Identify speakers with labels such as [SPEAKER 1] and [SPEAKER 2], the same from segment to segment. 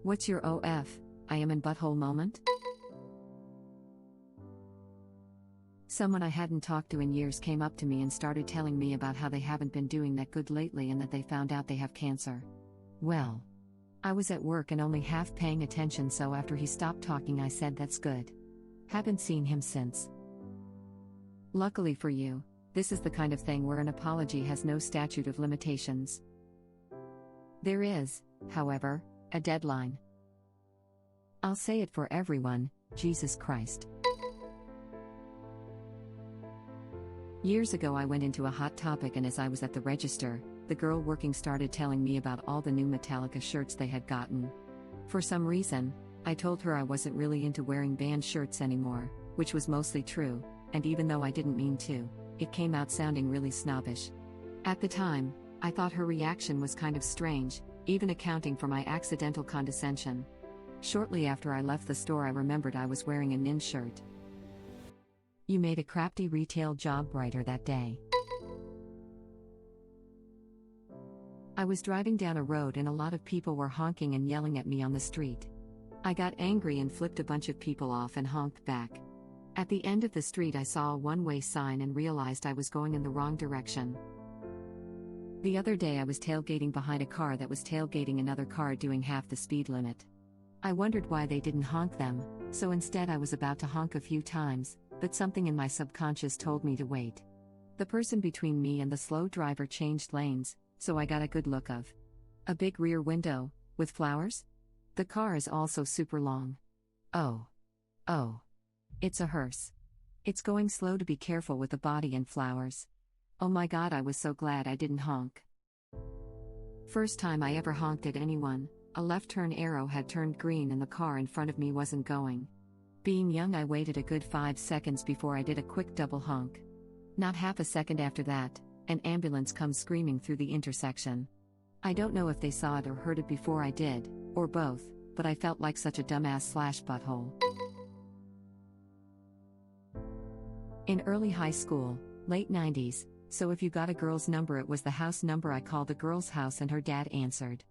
[SPEAKER 1] What's your OF, I am in butthole moment? Someone I hadn't talked to in years came up to me and started telling me about how they haven't been doing that good lately and that they found out they have cancer. Well, I was at work and only half paying attention, so after he stopped talking I said that's good. Haven't seen him since. Luckily for you, this is the kind of thing where an apology has no statute of limitations. There is, however, a deadline. I'll say it for everyone, Jesus Christ. Years ago I went into a hot topic, and as I was at the register, the girl working started telling me about all the new Metallica shirts they had gotten. For some reason, I told her I wasn't really into wearing band shirts anymore, which was mostly true, and even though I didn't mean to, it came out sounding really snobbish. At the time, I thought her reaction was kind of strange, even accounting for my accidental condescension. Shortly after I left the store I remembered I was wearing a Nin shirt. You made a crafty retail job writer that day. I was driving down a road and a lot of people were honking and yelling at me on the street. I got angry and flipped a bunch of people off and honked back. At the end of the street I saw a one-way sign and realized I was going in the wrong direction. The other day I was tailgating behind a car that was tailgating another car doing half the speed limit. I wondered why they didn't honk them, so instead I was about to honk a few times, but something in my subconscious told me to wait. The person between me and the slow driver changed lanes, so I got a good look of a big rear window, with flowers? The car is also super long. Oh. It's a hearse. It's going slow, to be careful with the body and flowers. Oh my god, I was so glad I didn't honk. First time I ever honked at anyone, a left turn arrow had turned green and the car in front of me wasn't going. Being young I waited a good 5 seconds before I did a quick double honk. Not half a second after that, an ambulance comes screaming through the intersection. I don't know if they saw it or heard it before I did, or both, but I felt like such a dumbass/butthole. In early high school, late 90s, so if you got a girl's number it was the house number. I called the girl's house and her dad answered.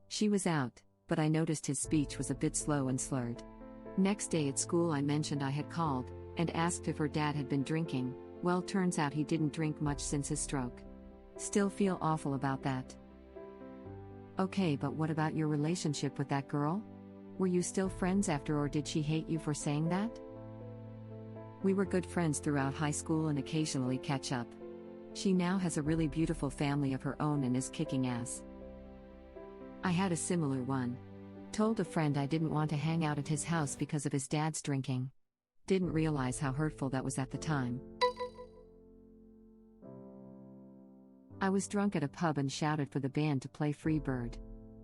[SPEAKER 1] She was out, but I noticed his speech was a bit slow and slurred. Next day at school I mentioned I had called, and asked if her dad had been drinking. Well, turns out he didn't drink much since his stroke. Still feel awful about that. Okay, but what about your relationship with that girl? Were you still friends after, or did she hate you for saying that? We were good friends throughout high school and occasionally catch up. She now has a really beautiful family of her own and is kicking ass. I had a similar one. Told a friend I didn't want to hang out at his house because of his dad's drinking. Didn't realize how hurtful that was at the time. I was drunk at a pub and shouted for the band to play Free Bird.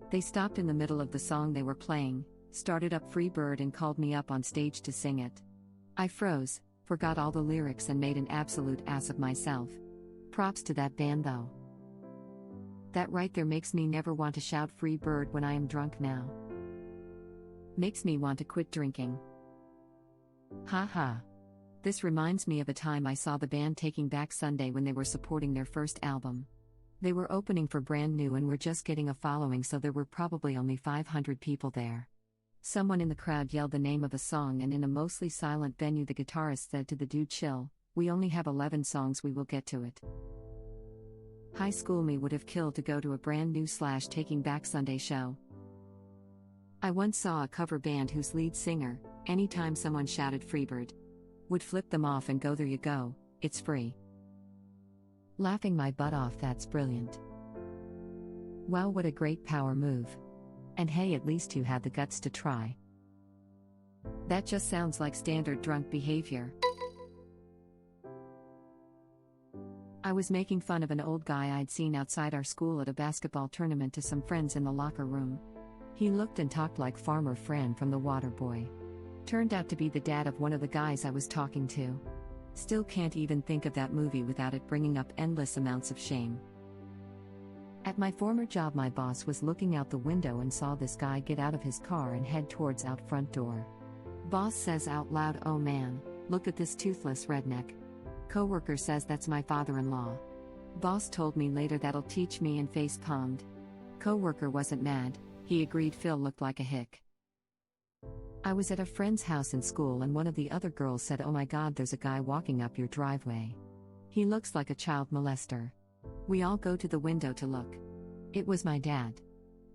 [SPEAKER 1] They stopped in the middle of the song they were playing, started up Free Bird and called me up on stage to sing it. I froze, forgot all the lyrics and made an absolute ass of myself. Props to that band though. That right there makes me never want to shout Free Bird when I am drunk now. Makes me want to quit drinking. Haha. This reminds me of a time I saw the band Taking Back Sunday when they were supporting their first album. They were opening for Brand New and were just getting a following, so there were probably only 500 people there. Someone in the crowd yelled the name of a song, and in a mostly silent venue the guitarist said to the dude, "Chill, we only have 11 songs, we will get to it." High school me would have killed to go to a Brand New / Taking Back Sunday show. I once saw a cover band whose lead singer, anytime someone shouted Freebird, would flip them off and go, "There you go, it's free." Laughing my butt off, that's brilliant. Wow, what a great power move. And hey, at least you had the guts to try. That just sounds like standard drunk behavior. I was making fun of an old guy I'd seen outside our school at a basketball tournament to some friends in the locker room. He looked and talked like Farmer Fran from The Waterboy. Turned out to be the dad of one of the guys I was talking to. Still can't even think of that movie without it bringing up endless amounts of shame. At my former job, my boss was looking out the window and saw this guy get out of his car and head towards out front door. Boss says out loud, "Oh man, look at this toothless redneck." Coworker says, "That's my father-in-law." Boss told me later that'll teach me, and face palmed. Coworker wasn't mad, He agreed Phil looked like a hick. I was at a friend's house in school and one of the other girls said, "Oh my god, there's a guy walking up your driveway. He looks like a child molester." We all go to the window to look. It was my dad.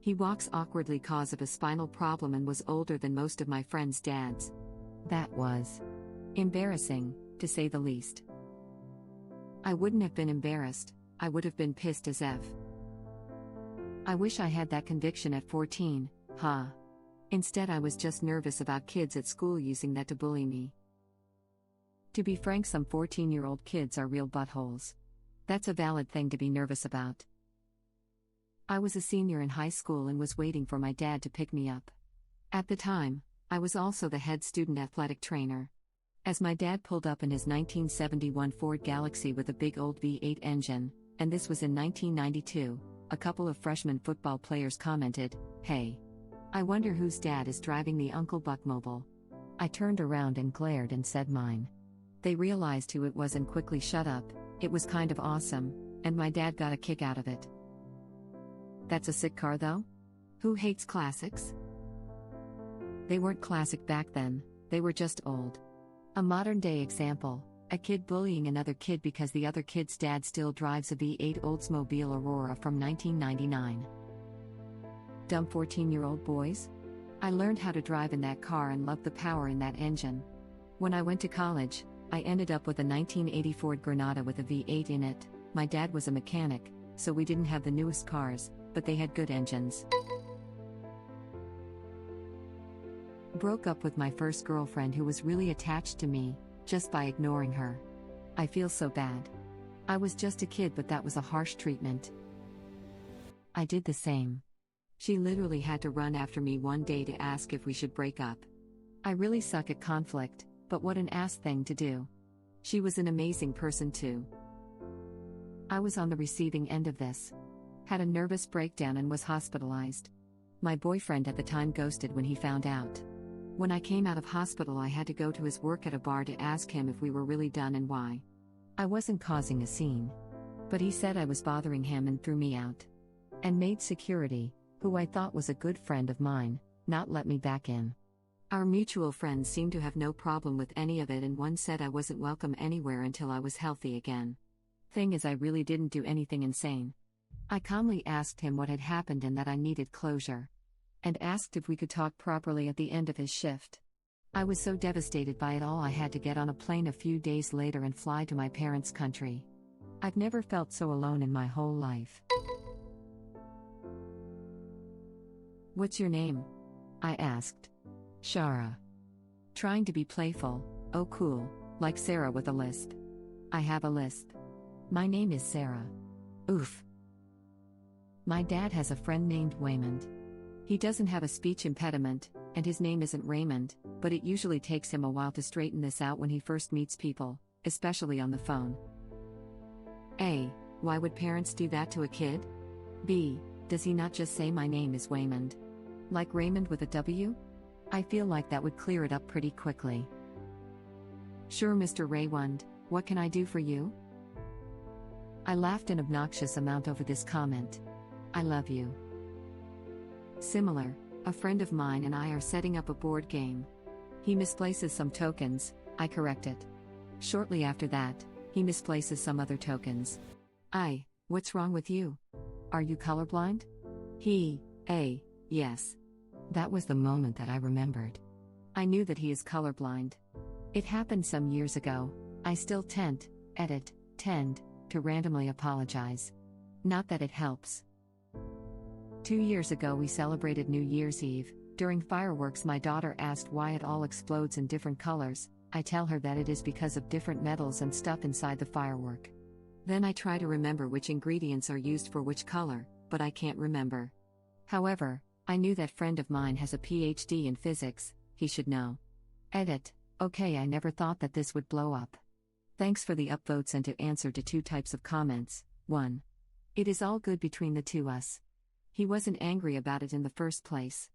[SPEAKER 1] He walks awkwardly cause of a spinal problem and was older than most of my friends' dads. That was embarrassing, to say the least. I wouldn't have been embarrassed, I would have been pissed as F. I wish I had that conviction at 14, huh? Instead I was just nervous about kids at school using that to bully me. To be frank, some 14-year-old kids are real buttholes. That's a valid thing to be nervous about. I was a senior in high school and was waiting for my dad to pick me up. At the time, I was also the head student athletic trainer. As my dad pulled up in his 1971 Ford Galaxy with a big old V8 engine, and this was in 1992, a couple of freshman football players commented, "Hey, I wonder whose dad is driving the Uncle Buck Mobile." I turned around and glared and said mine. They realized who it was and quickly shut up. It was kind of awesome, and my dad got a kick out of it. That's a sick car though? Who hates classics? They weren't classic back then, they were just old. A modern-day example, a kid bullying another kid because the other kid's dad still drives a V8 Oldsmobile Aurora from 1999. Dumb 14-year-old boys? I learned how to drive in that car and loved the power in that engine. When I went to college, I ended up with a 1980 Ford Granada with a V8 in it. My dad was a mechanic, so we didn't have the newest cars, but they had good engines. Broke up with my first girlfriend who was really attached to me, just by ignoring her. I feel so bad. I was just a kid, but that was a harsh treatment. I did the same. She literally had to run after me one day to ask if we should break up. I really suck at conflict, but what an ass thing to do. She was an amazing person too. I was on the receiving end of this. Had a nervous breakdown and was hospitalized. My boyfriend at the time ghosted when he found out. When I came out of hospital, I had to go to his work at a bar to ask him if we were really done and why. I wasn't causing a scene. But he said I was bothering him and threw me out. And made security, who I thought was a good friend of mine, not let me back in. Our mutual friends seemed to have no problem with any of it, and one said I wasn't welcome anywhere until I was healthy again. Thing is, I really didn't do anything insane. I calmly asked him what had happened and that I needed closure. And asked if we could talk properly at the end of his shift. I was so devastated by it all I had to get on a plane a few days later and fly to my parents' country. I've never felt so alone in my whole life. "What's your name?" I asked. "Shara." Trying to be playful. "Oh cool, like Sarah with a lisp." "I have a lisp. My name is Sarah." "Oof." My dad has a friend named Waymond. He doesn't have a speech impediment, and his name isn't Raymond, but it usually takes him a while to straighten this out when he first meets people, especially on the phone. A. Why would parents do that to a kid? B. Does he not just say my name is Waymond? Like Raymond with a W? I feel like that would clear it up pretty quickly. "Sure, Mr. Raywund, what can I do for you?" I laughed an obnoxious amount over this comment. "I love you." Similar, a friend of mine and I are setting up a board game. He misplaces some tokens, I correct it. Shortly after that, he misplaces some other tokens. What's wrong with you? Are you colorblind? He, yes. That was the moment that I remembered. I knew that he is colorblind. It happened some years ago. I still tend to randomly apologize. Not that it helps. 2 years ago we celebrated New Year's Eve. During fireworks my daughter asked why it all explodes in different colors. I tell her that it is because of different metals and stuff inside the firework. Then I try to remember which ingredients are used for which color, but I can't remember. However, I knew that friend of mine has a PhD in physics, he should know. Okay, I never thought that this would blow up. Thanks for the upvotes, and to answer to 2 types of comments. 1. It is all good between the two us. He wasn't angry about it in the first place.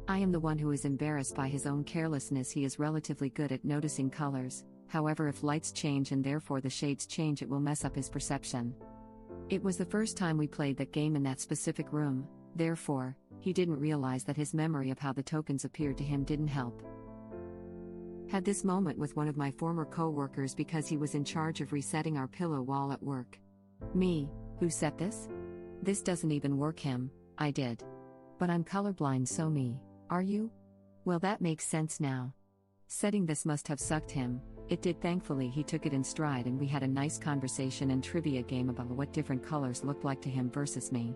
[SPEAKER 1] I am the one who is embarrassed by his own carelessness. He is relatively good at noticing colors, however if lights change and therefore the shades change it will mess up his perception. It was the first time we played that game in that specific room, Therefore, he didn't realize that his memory of how the tokens appeared to him didn't help. Had this moment with one of my former co-workers because he was in charge of resetting our pillow wall at work. Me, who set this? This doesn't even work him, I did. But I'm colorblind, so me, are you? Well, that makes sense now. Setting this must have sucked him. It did. Thankfully he took it in stride and we had a nice conversation and trivia game about what different colors looked like to him versus me.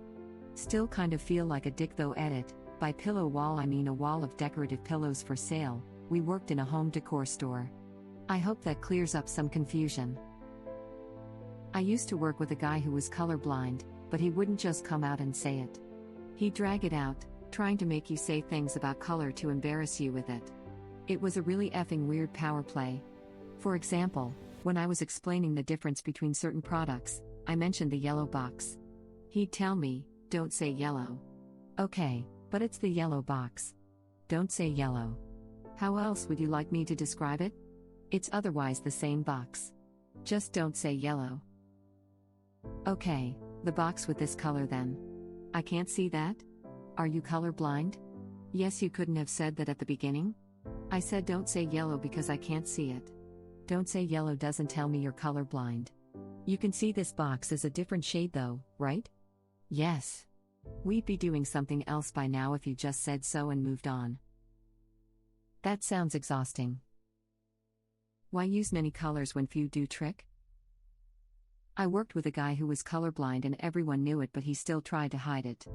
[SPEAKER 1] Still kind of feel like a dick though. Edit, by pillow wall I mean a wall of decorative pillows for sale. We worked in a home decor store. I hope that clears up some confusion. I used to work with a guy who was colorblind, but he wouldn't just come out and say it. He'd drag it out, trying to make you say things about color to embarrass you with it. It was a really effing weird power play. For example, when I was explaining the difference between certain products, I mentioned the yellow box. He'd tell me, "Don't say yellow." Okay, but it's the yellow box. Don't say yellow. How else would you like me to describe it? It's otherwise the same box. Just don't say yellow. Okay, the box with this color then. I can't see that? Are you colorblind? Yes, you couldn't have said that at the beginning? I said don't say yellow because I can't see it. Don't say yellow doesn't tell me you're colorblind. You can see this box is a different shade though, right? Yes. We'd be doing something else by now if you just said so and moved on. That sounds exhausting. Why use many colors when few do trick? I worked with a guy who was colorblind and everyone knew it, but he still tried to hide it.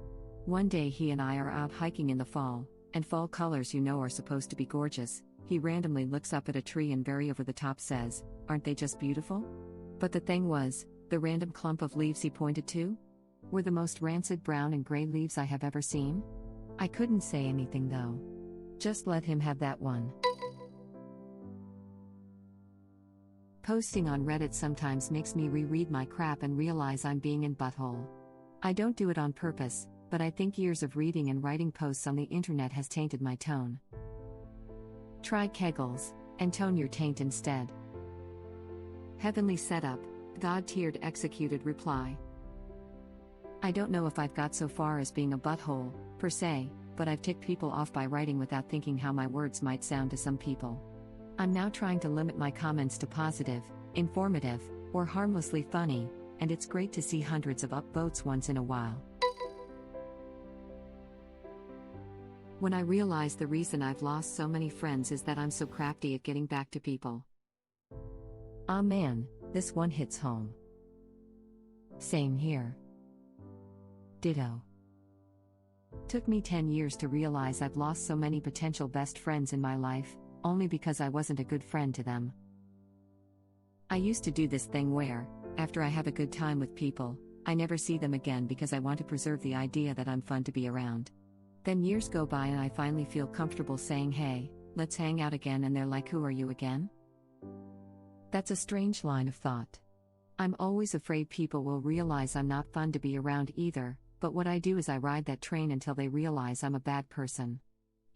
[SPEAKER 1] One day he and I are out hiking in the fall, and fall colors are supposed to be gorgeous. He randomly looks up at a tree and very over the top says, "Aren't they just beautiful?" But the thing was, the random clump of leaves he pointed to were the most rancid brown and gray leaves I have ever seen. I couldn't say anything though. Just let him have that one. Posting on Reddit sometimes makes me reread my crap and realize I'm being in butthole. I don't do it on purpose, but I think years of reading and writing posts on the internet has tainted my tone. Try Kegels, and tone your taint instead. Heavenly setup, God-tiered executed reply. I don't know if I've got so far as being a butthole, per se, but I've ticked people off by writing without thinking how my words might sound to some people. I'm now trying to limit my comments to positive, informative, or harmlessly funny, and it's great to see hundreds of upvotes once in a while. When I realize the reason I've lost so many friends is that I'm so crafty at getting back to people. Ah man, this one hits home. Same here. Ditto. Took me 10 years to realize I've lost so many potential best friends in my life, only because I wasn't a good friend to them. I used to do this thing where, after I have a good time with people, I never see them again because I want to preserve the idea that I'm fun to be around. Then years go by and I finally feel comfortable saying, "Hey, let's hang out again," and they're like, "Who are you again?" That's a strange line of thought. I'm always afraid people will realize I'm not fun to be around either, but what I do is I ride that train until they realize I'm a bad person.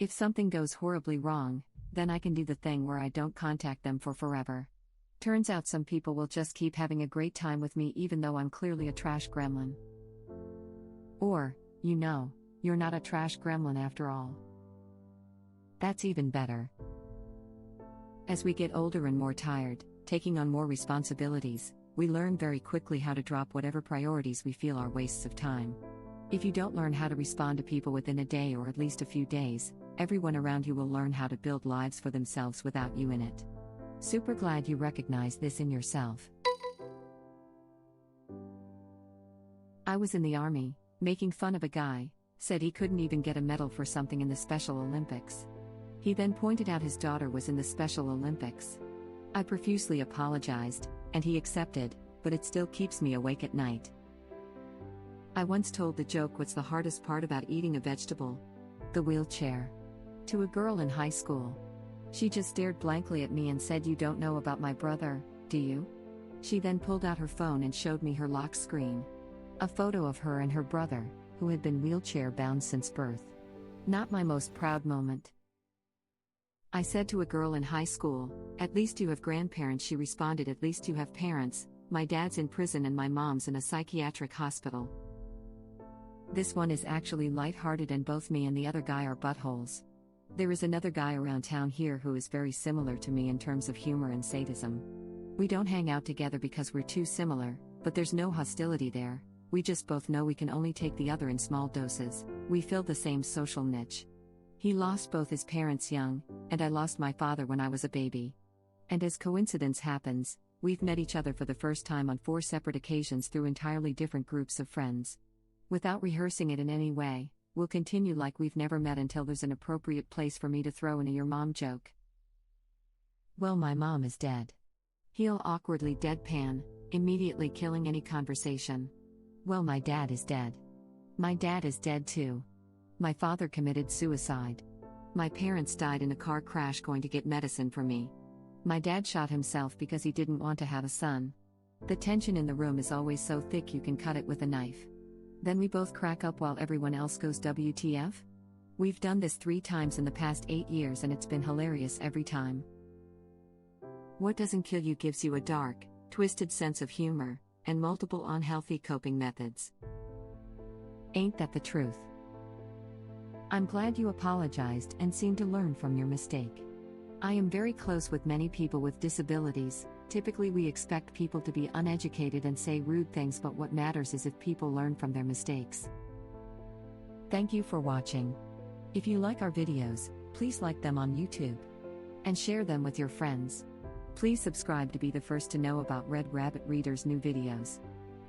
[SPEAKER 1] If something goes horribly wrong, then I can do the thing where I don't contact them for forever. Turns out some people will just keep having a great time with me even though I'm clearly a trash gremlin. Or, you're not a trash gremlin after all. That's even better. As we get older and more tired, taking on more responsibilities, we learn very quickly how to drop whatever priorities we feel are wastes of time. If you don't learn how to respond to people within a day or at least a few days, everyone around you will learn how to build lives for themselves without you in it. Super glad you recognize this in yourself. I was in the army, making fun of a guy, said he couldn't even get a medal for something in the Special Olympics. He then pointed out his daughter was in the Special Olympics. I profusely apologized, and he accepted, but it still keeps me awake at night. I once told the joke, "What's the hardest part about eating a vegetable?" The wheelchair. To a girl in high school. She just stared blankly at me and said, "You don't know about my brother, do you?" She then pulled out her phone and showed me her lock screen. A photo of her and her brother, who had been wheelchair-bound since birth. Not my most proud moment. I said to a girl in high school, "At least you have grandparents." She responded, "At least you have parents. My dad's in prison and my mom's in a psychiatric hospital." This one is actually lighthearted and both me and the other guy are buttholes. There is another guy around town here who is very similar to me in terms of humor and sadism. We don't hang out together because we're too similar, but there's no hostility there, we just both know we can only take the other in small doses, we fill the same social niche. He lost both his parents young, and I lost my father when I was a baby. And as coincidence happens, we've met each other for the first time on 4 separate occasions through entirely different groups of friends. Without rehearsing it in any way, we'll continue like we've never met until there's an appropriate place for me to throw in a your mom joke. Well, my mom is dead. He'll awkwardly deadpan, immediately killing any conversation. Well, my dad is dead. My dad is dead too. My father committed suicide. My parents died in a car crash going to get medicine for me. My dad shot himself because he didn't want to have a son. The tension in the room is always so thick you can cut it with a knife. Then we both crack up while everyone else goes WTF? We've done this 3 times in the past 8 years and it's been hilarious every time. What doesn't kill you gives you a dark, twisted sense of humor, and multiple unhealthy coping methods. Ain't that the truth? I'm glad you apologized and seemed to learn from your mistake. I am very close with many people with disabilities. Typically we expect people to be uneducated and say rude things, but what matters is if people learn from their mistakes. Thank you for watching. If you like our videos, please like them on YouTube. And share them with your friends. Please subscribe to be the first to know about Red Rabbit Reader's new videos.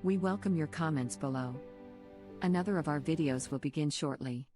[SPEAKER 1] We welcome your comments below. Another of our videos will begin shortly.